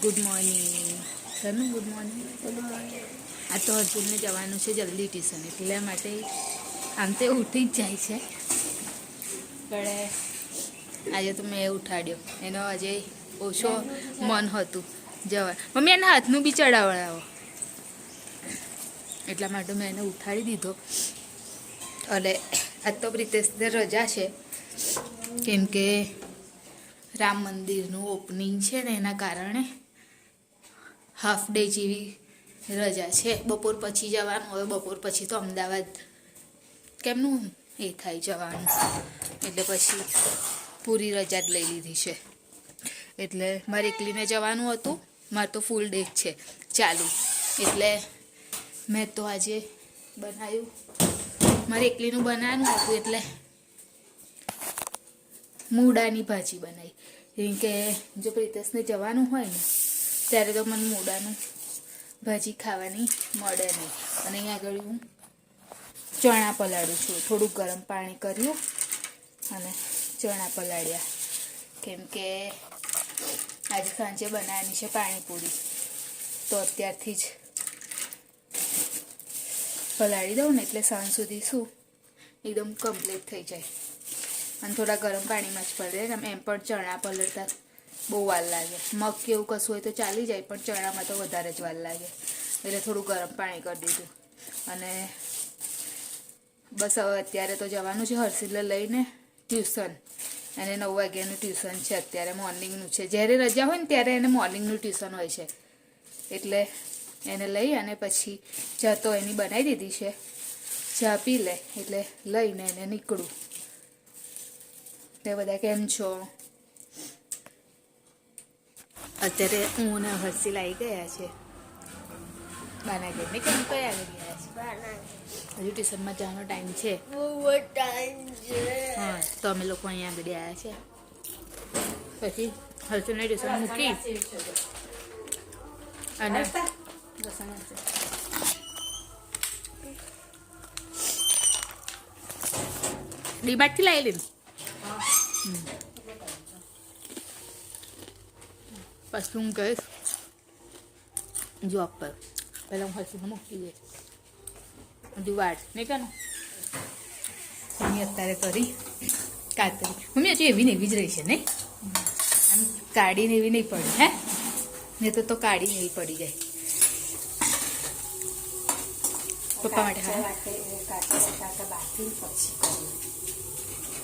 Good morning ઘરનું good morning. આ તો હર્ષુલને જવાનું છે જલ્દી ટ્યુશન, એટલે માટે આમ તો ઉઠી જ જાય છે, પણ આજે તો મેં ઉઠાડ્યો. એનો આજે ઓછો મન હતું જવા. મમ્મી એના હાથનું બી ચડાવડાવો, એટલા માટે મેં એને ઉઠાડી દીધો. અને આજ તો પ્રિતેશને રજા છે, કેમ કે રામ મંદિરનું ઓપનિંગ છે ને, એના કારણે હાફ ડે જેવી રજા છે. બપોર પછી જવાનું. હવે બપોર પછી તો અમદાવાદ કેમનું એ થાય જવાનું, એટલે પછી પૂરી રજા જ લઈ લીધી છે. એટલે મારે એકલીને જવાનું હતું, મારે તો ફૂલ ડે છે ચાલુ, એટલે મેં તો આજે બનાવ્યું, મારે એકલીનું બનાવવાનું હતું એટલે મૂળાની ભાજી બનાવી. કેમ કે જો પ્રિતેશને જવાનું હોય ને ત્યારે તો મને મૂળાનું ભાજી ખાવાની મળે નહીં. અને અહીંયા આગળ હું ચણા પલાળું છું. થોડુંક ગરમ પાણી કર્યું અને ચણા પલાળ્યા, કેમ કે આજે સાંજે બનાવવાની છે પાણીપુરી, તો અત્યારથી જ પલાળી દઉં ને એટલે સાંજ સુધી શું એકદમ કમ્પ્લીટ થઈ જાય. અને થોડા ગરમ પાણીમાં જ પલળે. એમ પણ ચણા પલળતા બહુ વાર લાગે. મગ કે એવું કશું હોય તો ચાલી જાય, પણ ચણામાં તો વધારે જ વાર લાગે, એટલે થોડું ગરમ પાણી કરી દીધું. અને બસ હવે અત્યારે તો જવાનું છે હર્ષિલને લઈને ટ્યુશન. એને 9 વાગ્યાનું ટ્યુશન છે અત્યારે, મોર્નિંગનું છે. જ્યારે રજા હોય ને ત્યારે એને મોર્નિંગનું ટ્યુશન હોય છે, એટલે એને લઈ અને પછી ચા તો એની બનાવી દીધી છે, ચા પી લે એટલે લઈને એને નીકળું. તે બધા કેમ છો? અત્યારે હું ને હર્ષિલ આવી ગયા છે બાના ઘેર. ને કેમ કયા આગળ ગયા છે? હજુ ટ્યુશનમાં જવાનો ટાઈમ છે. હા, તો અમે લોકો અહીંયા આગળ આવ્યા છે. પછી હર્ષિલને ટ્યુશન મૂકી અને ડીમાર્ટથી લાવી લીધું. પછી હું કહીશ જોબ પર. પહેલાં હું હર્ષિલને મૂકી દઈશ. હજુ વાર નહીં કાનો મમ્મી અત્યારે કરી કાતરી. મમ્મી હજુ એવી ને એવી જ રહી છે નહીં? આમ કાઢીને એવી નહીં પડી, હે ને તો કાઢીને એવી પડી જાય. પપ્પા માટે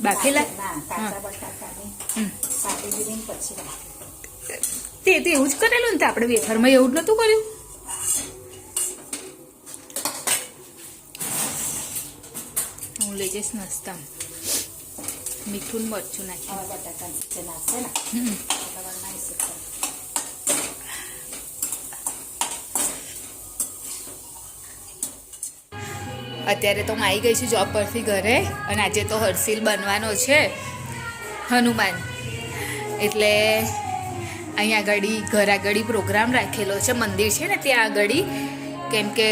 બાફેલા તે એવું જ કરેલું ને આપણે વેફરમાં, એવું જ નતું કર્યું. હું લઈ જઈશ નાસ્તા, મીઠું મરચું નાખી. અત્યારે તો હું આવી ગઈ છું જોબ પરથી ઘરે, અને આજે તો હર્ષિલ બનવાનો છે હનુમાન, એટલે અહીંયા આગળ ઘર આગળ પ્રોગ્રામ રાખેલો છે. મંદિર છે ને ત્યાં આગળ, કેમ કે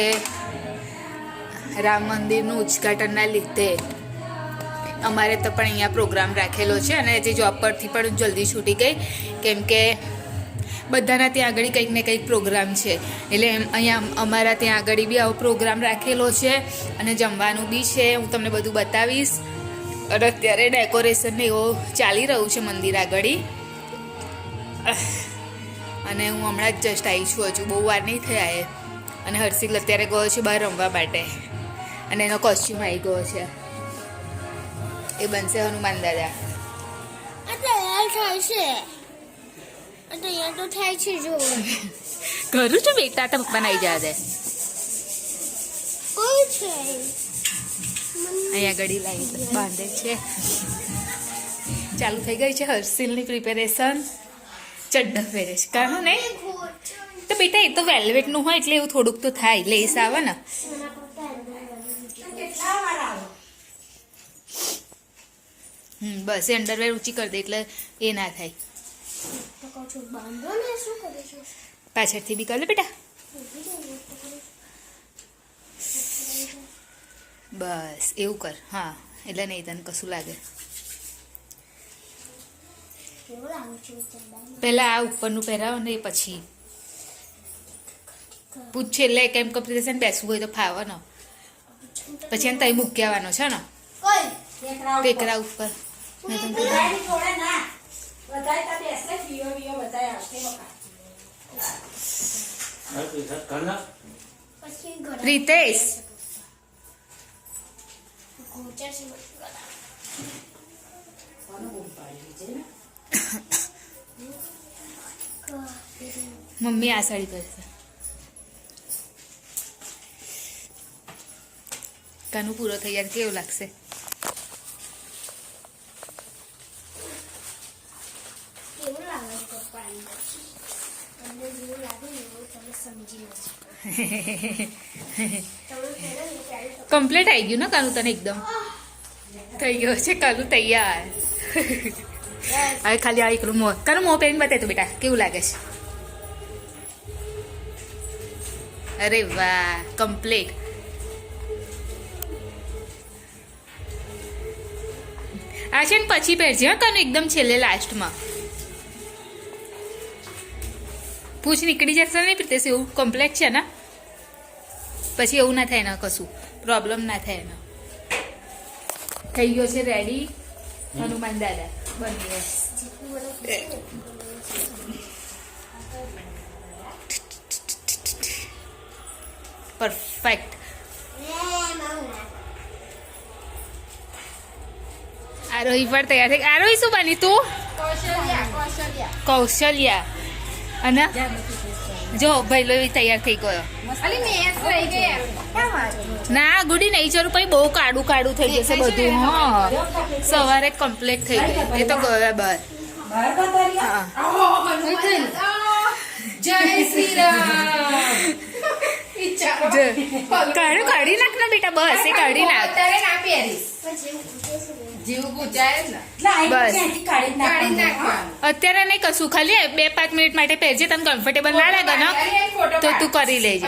રામ મંદિરનું ઉદ્ઘાટનના લીધે અમારે તો પણ અહીંયા પ્રોગ્રામ રાખેલો છે. અને જે જોબ પરથી પણ જલ્દી છૂટી ગઈ, કેમ કે બધાના ત્યાં આગળ કંઈક ને કંઈક પ્રોગ્રામ છે, એટલે અહીંયા અમારા ત્યાં આગળ બી આવો પ્રોગ્રામ રાખેલો છે. અને જમવાનું બી છે, હું તમને બધું બતાવીશ. અને અત્યારે ડેકોરેશન ને એવું ચાલી રહ્યું છે મંદિર આગળ. અને હું હમણાં જ જસ્ટ આવી છું, હજુ બહુ વાર નહીં થયા એ. અને હર્ષિલ અત્યારે ગયો છે બહાર રમવા માટે, અને એનો કોસ્ચ્યુમ આવી ગયો છે. એ બનશે હનુમાન દાદા. કરું છું બેટા, તો પપ્પાને આવી જા દે. અહીંયા ગળી લાવી બાંધે છે. ચાલુ થઈ ગઈ છે હર્ષિલની પ્રિપેરેશન. ચડ્ડા પહેરે છે કાનું નહીં તો બેટા, એ તો વેલ્વેટનું હોય એટલે એવું થોડુંક તો થાય, લેસ આવે ને. બસ એ અંડરવેર ઊંચી કરી દે એટલે એ ના થાય. પાછળથી બી કર લે બેટા. બસ એવું કર, હા, એટલે નહીં તને કશું લાગે. પહેલા આ ઉપરનું પહેરાવો ને પછી પૂછ છેલ્લે કેમ કોમ્પિટિશન બેસવું હોય તો ફાવો ને પછી એને તઈ મૂકી આવવાનો છે ને ટેકરા ઉપર પ્રીતેશ મમ્મી આ સાડી પહેરશે કાનું પૂરો થઈ જાય કેવું લાગશે કમ્પ્લીટ આવી ગયું ને કાનું તને એકદમ થઈ ગયો છે કાનું તૈયાર હવે ખાલી આ એકલું મોં કાનું મોં પહેરીને બતાય તું બેટા કેવું લાગે છે અરે વાહ કમ્પ્લીટ આ છે ને પછી પહેરજે હા કાનું એકદમ છેલ્લે લાસ્ટમાં પૂછ નીકળી જશે નહીં પ્રીતેશ એવું કમ્પ્લેટ છે ને પછી એવું ના થાય ને કશું પ્રોબ્લેમ ના થાય ને થઈ ગયો છે રેડી હનુમાન દાદા બની પરફેક્ટ આરોહી પર તૈયાર થઈ આરોહી શું બની તું કૌશલ્યા અને જો ભાઈલો તૈયાર થઈ ગયો ના ગુડી નહીં જરૂર પછી બહુ કાડું કાડું થઈ જશે બધું હા સવારે કમ્પ્લીટ થઈ ગયું એ તો ગયા બહાર કાઢી નાખ ને બેટા બસ એ કાઢી નાખ અત્યારે નહીં કશું ખાલી 2-5 મિનિટ માટે પહેરજે તને કમ્ફર્ટેબલ ના લાગે ને તો તું કરી લેજે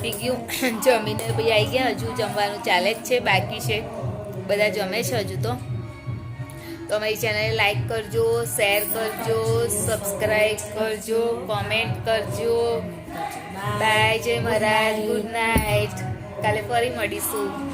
પતી ગયું જમીને ભાઈ આવી ગયા. હજુ જમવાનું ચાલે જ છે, બાકી છે. બધા જમે છે હજુ તો અમારી ચેનલને લાઈક કરજો, શેર કરજો, સબસ્ક્રાઈબ કરજો, કોમેન્ટ કરજો. બાય, જય મહારાજ, ગુડ નાઇટ. કાલે ફરી મળીશું.